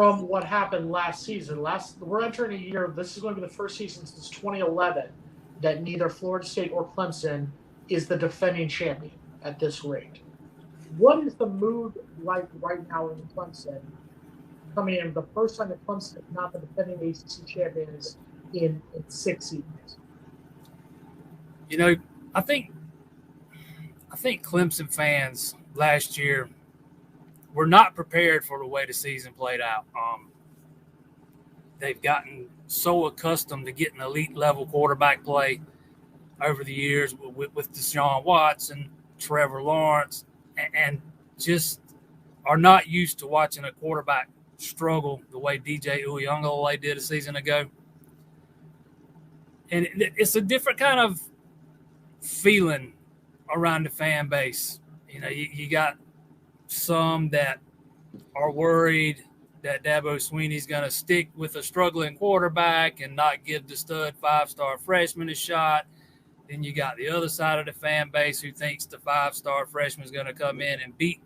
from what happened last season. We're entering a year. This is going to be the first season since 2011 that neither Florida State or Clemson is the defending champion at this rate. What is the mood like right now in Clemson coming in the first time that Clemson is not the defending ACC champions in 6 seasons? You know, I think Clemson fans last year were not prepared for the way the season played out. They've gotten so accustomed to getting elite level quarterback play over the years with Deshaun Watson, Trevor Lawrence, and just are not used to watching a quarterback struggle the way DJ Uiagalelei did a season ago. And it's a different kind of feeling around the fan base. You know, you got some that are worried that Dabo Swinney's going to stick with a struggling quarterback and not give the stud 5-star freshman a shot. Then you got the other side of the fan base who thinks the 5-star freshman is going to come in and beat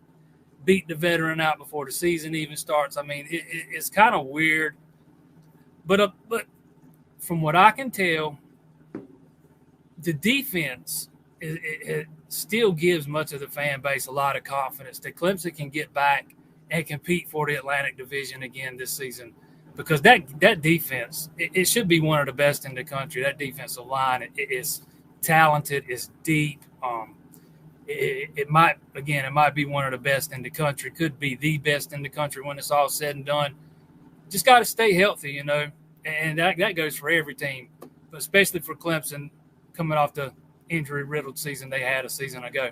the veteran out before the season even starts. I mean, it's kind of weird. But from what I can tell, the defense it still gives much of the fan base a lot of confidence that Clemson can get back and compete for the Atlantic Division again this season, because that defense, it should be one of the best in the country. That defensive line, it is talented, it's deep. It might be one of the best in the country, could be the best in the country when it's all said and done. Just got to stay healthy, you know, and that goes for every team, but especially for Clemson coming off the injury-riddled season they had a season ago.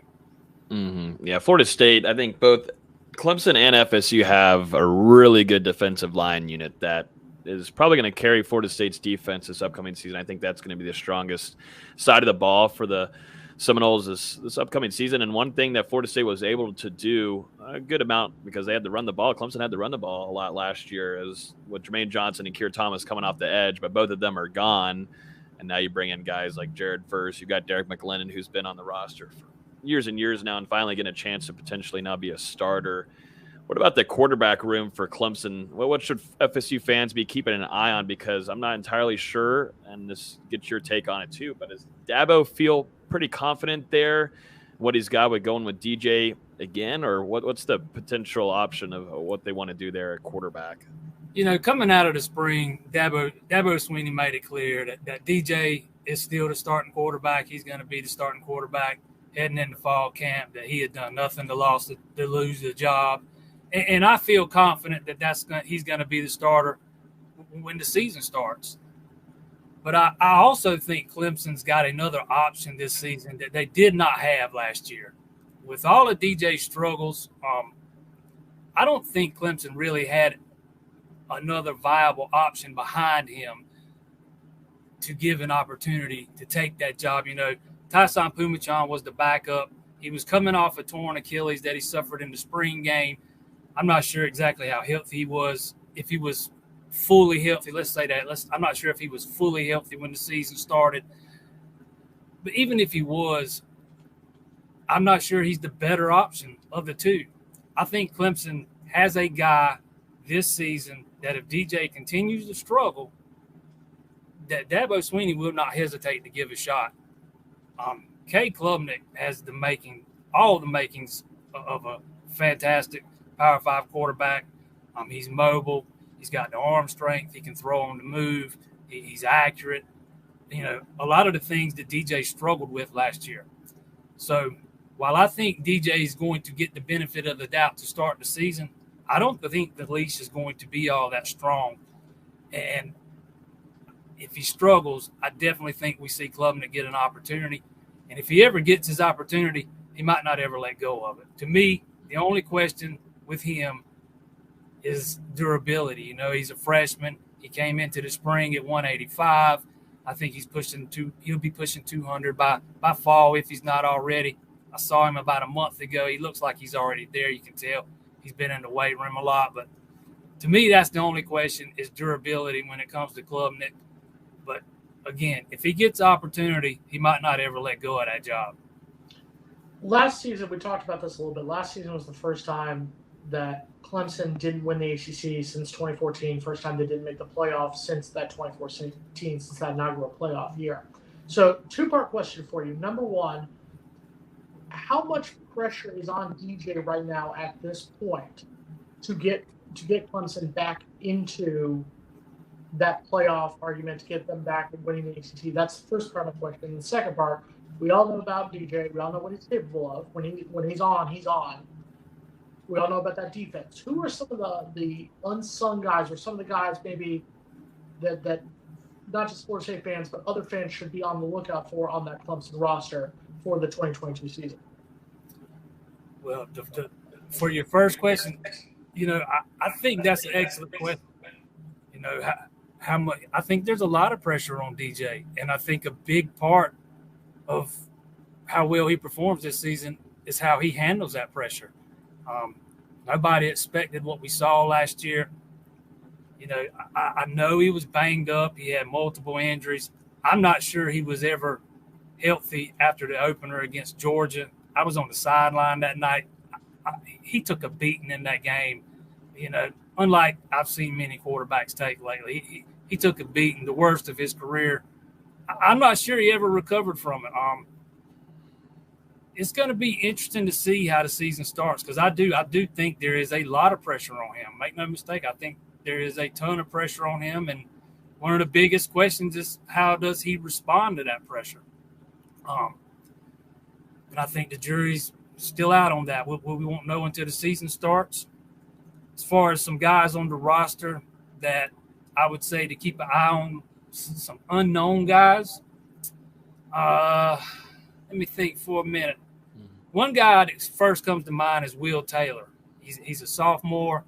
Mm-hmm. Yeah, Florida State, I think both Clemson and FSU have a really good defensive line unit that is probably going to carry Florida State's defense this upcoming season. I think that's going to be the strongest side of the ball for the Seminoles this upcoming season. And one thing that Florida State was able to do a good amount, because they had to run the ball. Clemson had to run the ball a lot last year, is with Jermaine Johnson and Keir Thomas coming off the edge, but both of them are gone. And now you bring in guys like Jared Verse. You've got Derek McLennan, who's been on the roster for years and years now and finally getting a chance to potentially now be a starter. What about the quarterback room for Clemson? Well, what should FSU fans be keeping an eye on? Because I'm not entirely sure, and this gets your take on it too, but does Dabo feel pretty confident there, what he's got with going with DJ again, or what's the potential option of what they want to do there at quarterback? You know, coming out of the spring, Dabo Swinney made it clear that DJ is still the starting quarterback. He's going to be the starting quarterback heading into fall camp, that he had done nothing to lose the job. And I feel confident that he's going to be the starter when the season starts. But I also think Clemson's got another option this season that they did not have last year. With all of DJ's struggles, I don't think Clemson really had another viable option behind him to give an opportunity to take that job. You know, Tyson Pumachan was the backup. He was coming off a torn Achilles that he suffered in the spring game. I'm not sure exactly how healthy he was. If he was fully healthy, let's say that. I'm not sure if he was fully healthy when the season started. But even if he was, I'm not sure he's the better option of the two. I think Clemson has a guy this season that if DJ continues to struggle, that Dabo Swinney will not hesitate to give a shot. Kay Klubnik has all the makings of a fantastic Power 5 quarterback. He's mobile. He's got the arm strength. He can throw on the move. He's accurate. You know, a lot of the things that DJ struggled with last year. So while I think DJ is going to get the benefit of the doubt to start the season, I don't think the leash is going to be all that strong. And if he struggles, I definitely think we see Klubnik get an opportunity. And if he ever gets his opportunity, he might not ever let go of it. To me, the only question with him is durability. You know, he's a freshman. He came into the spring at 185. I think he'll be pushing 200 by fall if he's not already. I saw him about a month ago. He looks like he's already there. You can tell he's been in the weight room a lot. But to me, that's the only question, is durability when it comes to Klubnik. But again, if he gets opportunity, he might not ever let go of that job. Last season, we talked about this a little bit. Last season was the first time that Clemson didn't win the ACC since 2014. First time they didn't make the playoffs since that 2014, since that inaugural playoff year. So, two-part question for you. Number one, how much pressure is on DJ right now at this point to get Clemson back into that playoff argument, to get them back and winning the ACC? That's the first part of the question. And the second part, we all know about DJ. We all know what he's capable of. When he's on, he's on. We all know about that defense. Who are some of the unsung guys, or some of the guys maybe that not just Florida State fans, but other fans should be on the lookout for on that Clemson roster for the 2022 season? Well, for your first question, I think that's an excellent question. How much? I think there's a lot of pressure on DJ, and I think a big part of how well he performs this season is how he handles that pressure. Nobody expected what we saw last year. I know he was banged up. He had multiple injuries. I'm not sure he was ever healthy after the opener against Georgia. I was on the sideline that night. He took a beating in that game, unlike I've seen many quarterbacks take lately. He took a beating, the worst of his career. I'm not sure he ever recovered from it. It's going to be interesting to see how the season starts, because I do think there is a lot of pressure on him. Make no mistake, I think there is a ton of pressure on him, and one of the biggest questions is how does he respond to that pressure? And I think the jury's still out on that. We won't know until the season starts. As far as some guys on the roster that I would say to keep an eye on, some unknown guys, let me think for a minute. One guy that first comes to mind is Will Taylor. He's a sophomore.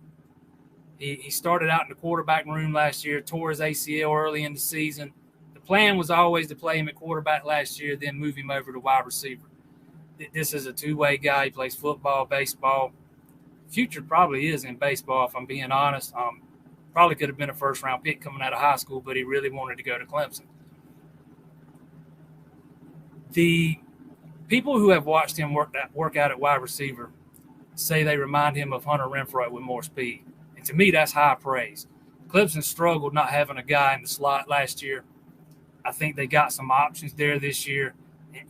He started out in the quarterback room last year, tore his ACL early in the season. The plan was always to play him at quarterback last year, then move him over to wide receiver. This is a two-way guy. He plays football, baseball. Future probably is in baseball, if I'm being honest. Probably could have been a first-round pick coming out of high school, but he really wanted to go to Clemson. The people who have watched him work out at wide receiver say they remind him of Hunter Renfrow with more speed. And to me, that's high praise. Clemson struggled not having a guy in the slot last year. I think they got some options there this year.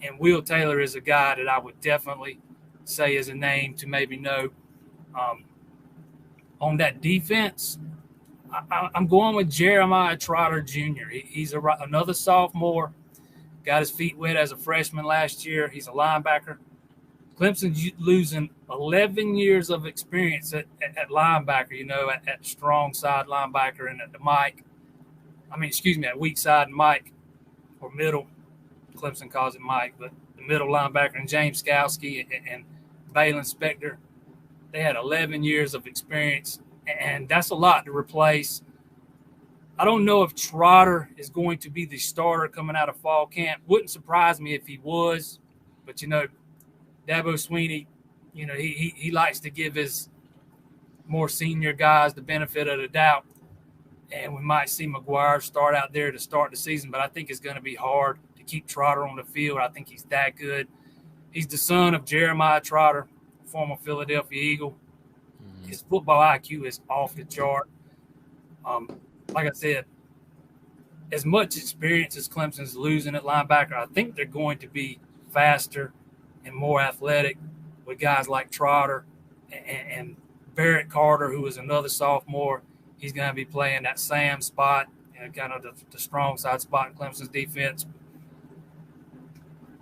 And Will Taylor is a guy that I would definitely say is a name to maybe know. On that defense, I'm going with Jeremiah Trotter Jr. He's another sophomore. Got his feet wet as a freshman last year. He's a linebacker. Clemson's losing 11 years of experience at linebacker, at strong side linebacker and at at weak side Mike, or middle. Clemson calls it Mike, but the middle linebacker, and James Skowski and Balin Spector. They had 11 years of experience, and that's a lot to replace. I don't know if Trotter is going to be the starter coming out of fall camp. Wouldn't surprise me if he was, but Dabo Swinney, he likes to give his more senior guys the benefit of the doubt, and we might see McGuire start out there to start the season, but I think it's going to be hard to keep Trotter on the field. I think he's that good. He's the son of Jeremiah Trotter, former Philadelphia Eagle. His football IQ is off the chart. Like I said, as much experience as Clemson's losing at linebacker, I think they're going to be faster and more athletic with guys like Trotter and Barrett Carter, who is another sophomore. He's going to be playing that Sam spot, kind of the strong side spot in Clemson's defense.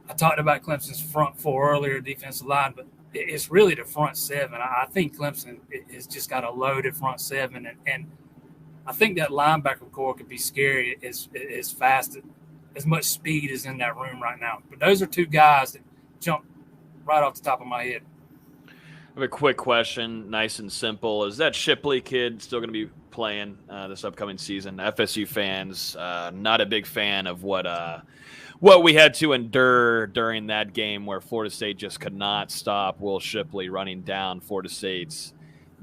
I talked about Clemson's front four earlier, defensive line, but it's really the front seven. I think Clemson has just got a loaded front seven, and I think that linebacker core could be scary as fast, as much speed is in that room right now. But those are two guys that jump right off the top of my head. I have a quick question, nice and simple. Is that Shipley kid still going to be playing this upcoming season? FSU fans, not a big fan of what we had to endure during that game where Florida State just could not stop Will Shipley running down Florida State's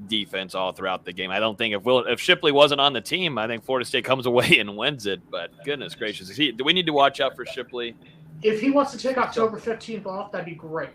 defense all throughout the game. I don't think if Shipley wasn't on the team, I think Florida State comes away and wins it. But goodness gracious, do we need to watch out for Shipley? If he wants to take October 15th off, that'd be great.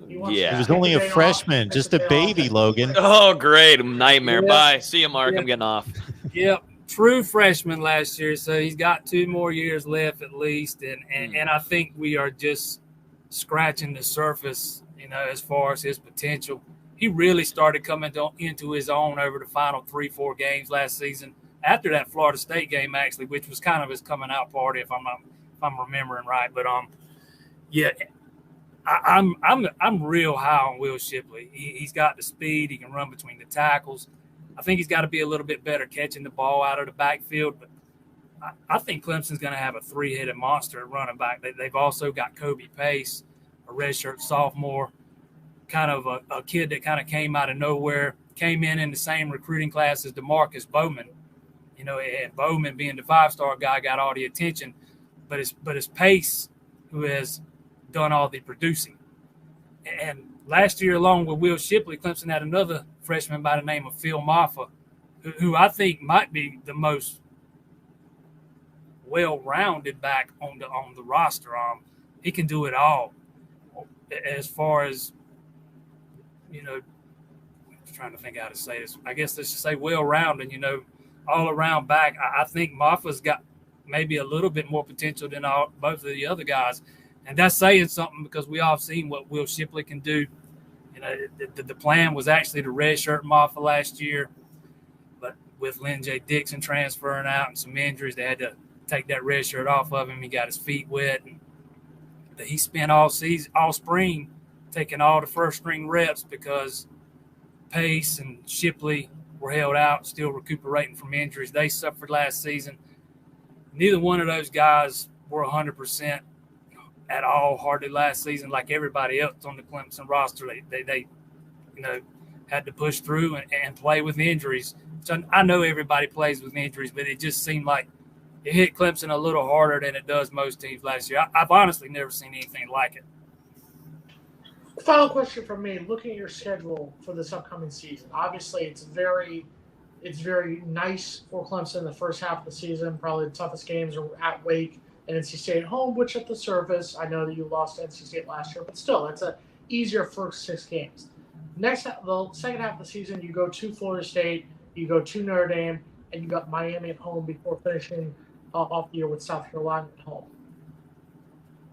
He wants Yeah. He to was take only the a day off, freshman, take just the a day baby, off. Logan. Oh, great. Nightmare. Yeah. Bye. See you, Mark. Yeah. I'm getting off. Yep, true freshman last year, so he's got 2 more years left at least, and I think we are just scratching the surface, as far as his potential. He really started coming into his own over the final 3-4 games last season. After that Florida State game, actually, which was kind of his coming out party, if I'm remembering right. But yeah, I'm real high on Will Shipley. He's got the speed. He can run between the tackles. I think he's got to be a little bit better catching the ball out of the backfield. But I think Clemson's going to have a 3-headed monster at running back. They've also got Kobe Pace, a redshirt sophomore, kind of a kid that kind of came out of nowhere, came in the same recruiting class as DeMarcus Bowman. And Bowman being the 5-star guy got all the attention, but it's Pace who has done all the producing. And last year, along with Will Shipley, Clemson had another freshman by the name of Phil Maffa, who I think might be the most well-rounded back on the roster. He can do it all. As far as I'm trying to think how to say this. I guess let's just say well-rounded. All around back. I think Maffa's got maybe a little bit more potential than both of the other guys. And that's saying something because we all seen what Will Shipley can do. The plan was actually to redshirt Maffa last year, but with Lynn J. Dixon transferring out and some injuries, they had to take that redshirt off of him. He got his feet wet. And he spent all spring taking all the first-string reps because Pace and Shipley were held out, still recuperating from injuries they suffered last season. Neither one of those guys were 100% at all hardly last season like everybody else on the Clemson roster. They had to push through and play with injuries. So I know everybody plays with injuries, but it just seemed like it hit Clemson a little harder than it does most teams last year. I've honestly never seen anything like it. Final question from me. Looking at your schedule for this upcoming season, obviously it's very nice for Clemson in the first half of the season. Probably the toughest games are at Wake and NC State at home, which at the surface, I know that you lost to NC State last year, but still, it's a easier first 6 games. The second half of the season, you go to Florida State, you go to Notre Dame, and you got Miami at home before finishing off the year with South Carolina at home.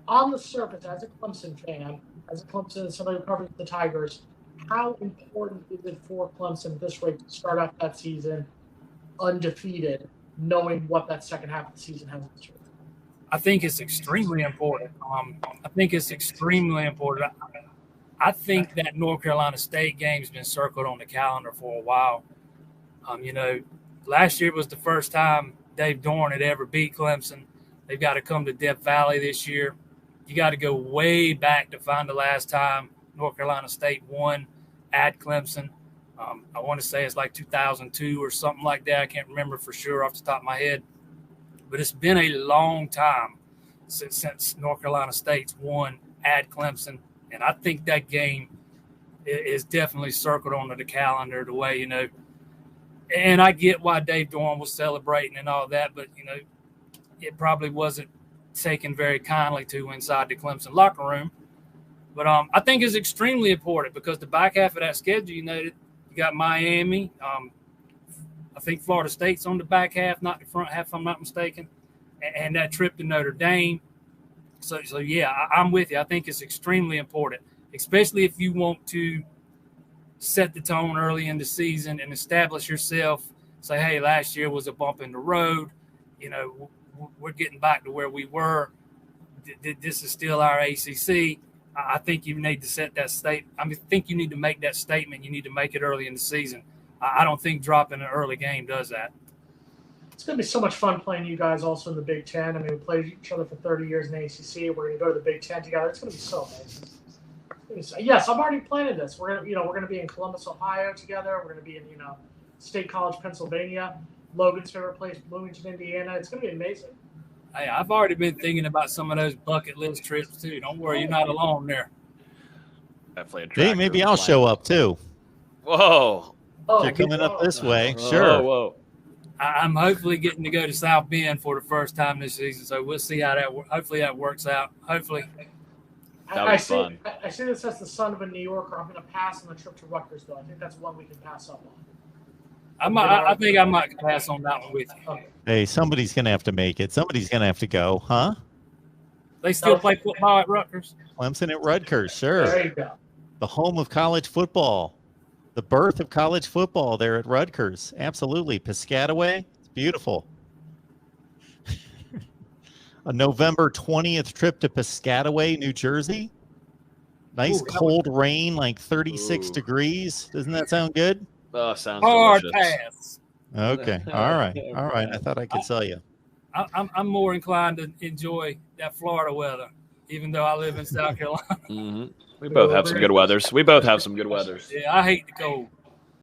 On the surface, as a Clemson fan, somebody who covers the Tigers, how important is it for Clemson at this rate to start off that season undefeated, knowing what that second half of the season has in store? I think it's extremely important. I think that North Carolina State game's been circled on the calendar for a while. Last year was the first time Dave Dorn had ever beat Clemson. They've got to come to Death Valley this year. You got to go way back to find the last time North Carolina State won at Clemson. I want to say it's like 2002 or something like that. I can't remember for sure off the top of my head. But it's been a long time since North Carolina State's won at Clemson. And I think that game is definitely circled onto the calendar the way, And I get why Dave Dorn was celebrating and all that, but, it probably wasn't taken very kindly to inside the Clemson locker room. But I think it's extremely important because the back half of that schedule, you got Miami. I think Florida State's on the back half, not the front half, if I'm not mistaken, and that trip to Notre Dame. So yeah, I'm with you. I think it's extremely important, especially if you want to set the tone early in the season and establish yourself. Say, hey, last year was a bump in the road. We're getting back to where we were. This is still our ACC. I think you need to set that I think you need to make that statement. You need to make it early in the season. I don't think dropping an early game does that. It's going to be so much fun playing you guys also in the Big Ten. We played each other for 30 years in the ACC. We're going to go to the Big Ten together. It's going to be so amazing. Yes, I'm already planning this. We're going to be in Columbus, Ohio together. We're going to be in State College, Pennsylvania. Logan's favorite place, Bloomington, Indiana. It's going to be amazing. Hey, I've already been thinking about some of those bucket list trips too. Don't worry, you're not alone there. Definitely Hey, maybe I'll show up too. Whoa. If you're coming up this way, sure. Whoa. I'm hopefully getting to go to South Bend for the first time this season, so we'll see how that. Hopefully that works out. Hopefully. That was fun. I see this as the son of a New Yorker. I'm going to pass on the trip to Rutgers, though. I think that's one we can pass up on. I think I might pass on that one with you. Okay. Hey, somebody's going to have to make it. Somebody's going to have to go, huh? They still play football at Rutgers? Clemson at Rutgers, sure. There you go. The home of college football. The birth of college football there at Rutgers. Absolutely. Piscataway, it's beautiful. A November 20th trip to Piscataway, New Jersey. Nice cold rain, like 36 degrees. Doesn't that sound good? Oh, sounds Hard delicious. pass. Okay. All right. All right. I thought I could sell you. I'm more inclined to enjoy that Florida weather, even though I live in South Carolina. We both have some good weathers. We both have some good weathers. Yeah, I hate the cold.